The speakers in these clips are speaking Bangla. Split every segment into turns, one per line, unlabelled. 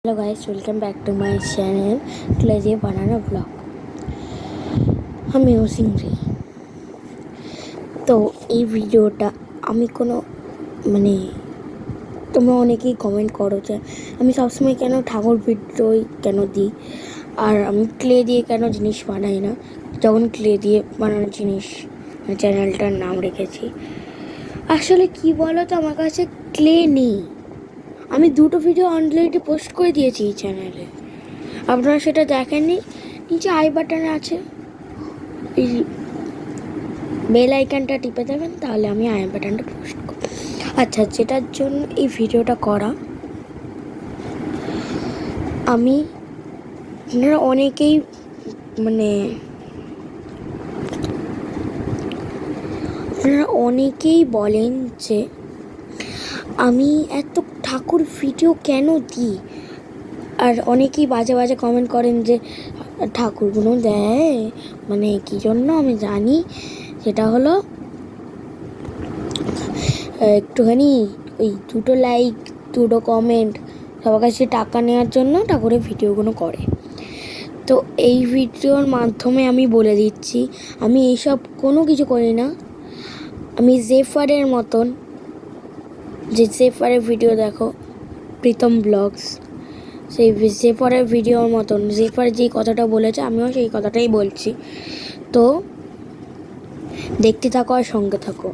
Hello guys, welcome back to my channel क्लेजे বানানো ব্লগ। আমি সিংরি। তো এই ভিডিওটা আমি কোনো তোমরা অনেকেই কমেন্ট করো যে আমি সবসময় কেন ঠাকুর ভিডিওই কেন দিই, আর আমি ক্লে দিয়ে কেন জিনিস বানাই না, যখন ক্লে দিয়ে বানানো জিনিস চ্যানেলটার নাম রেখেছি। আসলে কি বলো তো, আমার কাছে ক্লে নেই। আমি দুটো ভিডিও অলরেডি পোস্ট করে দিয়েছি এই চ্যানেলে, আপনারা সেটা দেখেননি। নিচে আই বাটনে আছে, এই বেল আইকনটা টিপে দেবেন, তাহলে আমি আই বাটনটা পোস্ট করব। আচ্ছা, যেটার জন্য এই ভিডিওটা করা, আমি আপনারা অনেকেই বলেন যে আমি এত ঠাকুর ভিডিও কেন দিই, আর অনেকেই বাজে বাজে কমেন্ট করেন যে ঠাকুরগুলো দেয় কী জন্য। আমি জানি সেটা হলো একটুখানি ওই দুটো লাইক, দুটো কমেন্ট, সবার কাছে টাকা নেওয়ার জন্য ঠাকুরের ভিডিওগুলো করে। তো এই ভিডিওর মাধ্যমে আমি বলে দিচ্ছি, আমি এইসব কোনো কিছু করি না। আমি জেফারের মতন, যে জেফারের ভিডিও দেখো, প্রীতম ব্লগস, সেই জেফারের ভিডিওর মতন জেফার যেই কথাটা বলেছে আমিও সেই কথাটাই বলছি। তো দেখতে থাকো আর সঙ্গে থাকো।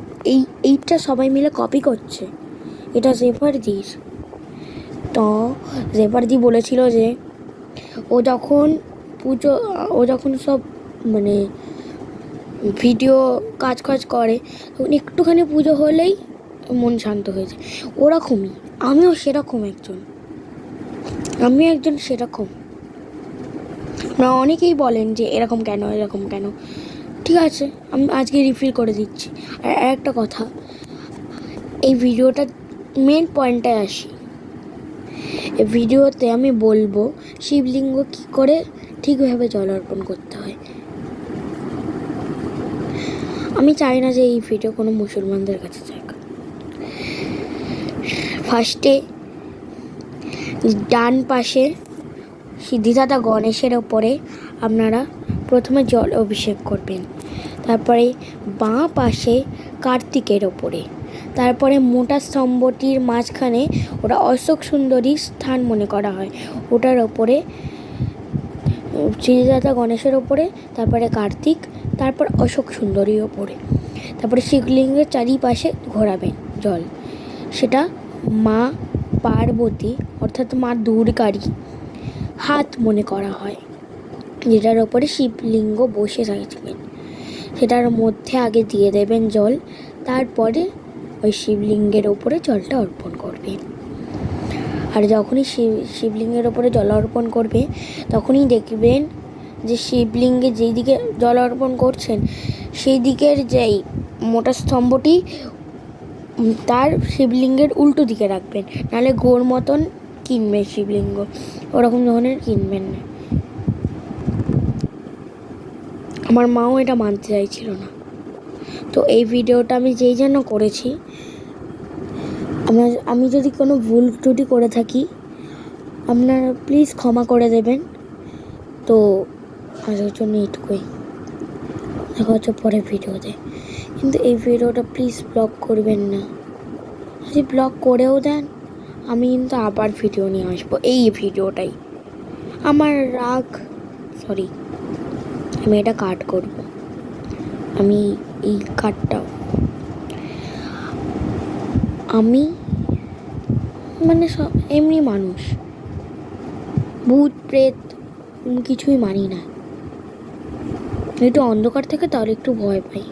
এইটা সবাই মিলে কপি করছে, এটা জেফারদির। তো জেফারদি বলেছিল যে ও যখন সব ভিডিও কাজ করে, তখন একটুখানি পুজো হলেই মন শান্ত হয়ে যায়। ওরকমই আমিও সেরকম একজন সেরকম। আপনারা অনেকেই বলেন যে এরকম কেন। ঠিক আছে, আমি আজকে রিফিল করে দিচ্ছি। আর একটা কথা, এই ভিডিওটা মেন পয়েন্টে আসি। এই ভিডিওতে আমি বলবো শিবলিঙ্গ কী করে ঠিকভাবে জল অর্পণ করতে হয়। আমি চাই না যে এই ভিডিও কোনো মুসলমানদের কাছে যাক। ফার্স্টে ডান পাশে সিদ্ধিদাতা গণেশের ওপরে আপনারা প্রথমে জল অভিষেক করবেন, তারপরে বাঁ পাশে কার্তিকের ওপরে, তারপরে মোটা স্তম্ভটির মাঝখানে ওটা অশোক সুন্দরীর স্থান মনে করা হয়, ওটার ওপরে সিদ্ধিদাতা গণেশের ওপরে, তারপরে কার্তিক, তারপর অশোক সুন্দরীর ওপরে, তারপরে শিবলিঙ্গের চারিপাশে ঘোরাবেন জল। সেটা মা পার্বতী অর্থাৎ মা দুর্গারই হাত মনে করা হয়, যেটার ওপরে শিবলিঙ্গ বসে থাকবেন। সেটার মধ্যে আগে দিয়ে দেবেন জল, তারপরে ওই শিবলিঙ্গের ওপরে জলটা অর্পণ করবেন। আর যখনই শিবলিঙ্গের ওপরে জল অর্পণ করবে, তখনই দেখবেন যে শিবলিঙ্গে যেই দিকে জল অর্পণ করছেন সেই দিকের যেই মোটা স্তম্ভটি তার শিবলিঙ্গের উল্টো দিকে রাখবেন, নাহলে গোর মতন কিনবে শিবলিঙ্গ, ওরকম ধরনের কিনবেন না। আমার মাও এটা মানতে চাইছিল না। তো এই ভিডিওটা আমি যেই জন্য করেছি, আমি যদি কোনো ভুল ত্রুটি করে থাকি আপনারা প্লিজ ক্ষমা করে দেবেন। তো আজকের জন্য এইটুকুই, দেখা হচ্ছে পরের ভিডিওতে। কিন্তু এই ভিডিওটা প্লিজ ব্লক করবেন না। যদি ব্লক করেও দেন, আমি কিন্তু আবার ভিডিও নিয়ে আসবো। এই ভিডিওটাই আমার রাগ, সরি, আমি এটা কাট করব। আমি এই কাটটাও আমি সব এমনি মানুষ, ভূত প্রেত কিছুই মানি না। একটু অন্ধকার থেকে তাহলে একটু ভয় পাই।